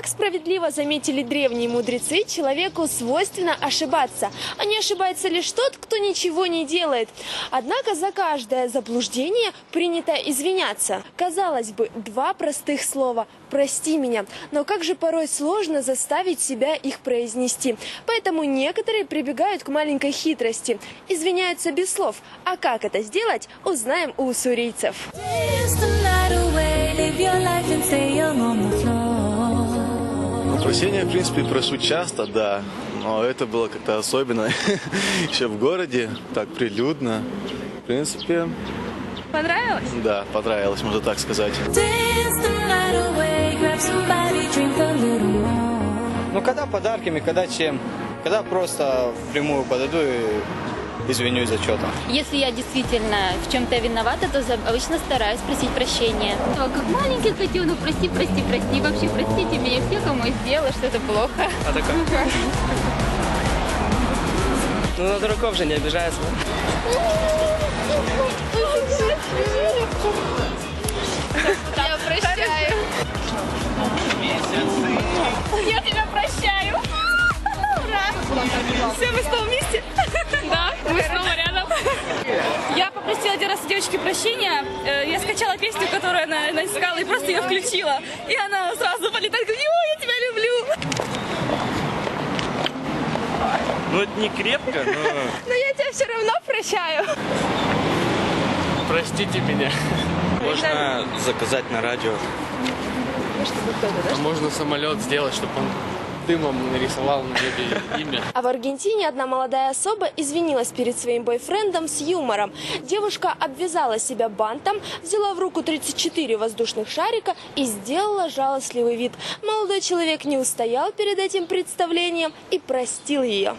Как справедливо заметили древние мудрецы, человеку свойственно ошибаться. А не ошибается лишь тот, кто ничего не делает. Однако за каждое заблуждение принято извиняться. Казалось бы, два простых слова «прости меня». Но как же порой сложно заставить себя их произнести. Поэтому некоторые прибегают к маленькой хитрости. Извиняются без слов. А как это сделать, узнаем у уссурийцев. Прощения, в принципе, прошу часто, да. Но это было как-то особенно еще в городе, так прилюдно. В принципе... Понравилось? Да, понравилось, можно так сказать. Ну, когда подарками, когда чем. Когда просто впрямую подойду и извинюсь за что-то. Если я действительно в чем-то виновата, то обычно стараюсь просить прощения. Как маленький котенок, прости, прости, прости. Вообще простите меня все, кому я сделала что-то плохо. А так как? Ну, на дураков же не обижается. Я прощаю. Я тебя прощаю. Ура! Все, мы снова вместе? Да, мы снова рядом. Я попросила один раз у девочки прощения. Я скачала песню, которую она искала, и просто ее включила. И она сразу полетает, говорит: «Ой, я тебя люблю». Ну, это не крепко, но... Но я тебя все равно прощаю. Простите меня. Можно заказать на радио. А можно самолет сделать, чтобы он дымом нарисовал на небе имя. А в Аргентине одна молодая особа извинилась перед своим бойфрендом с юмором. Девушка обвязала себя бантом, взяла в руку 34 воздушных шарика и сделала жалостливый вид. Молодой человек не устоял перед этим представлением и простил ее.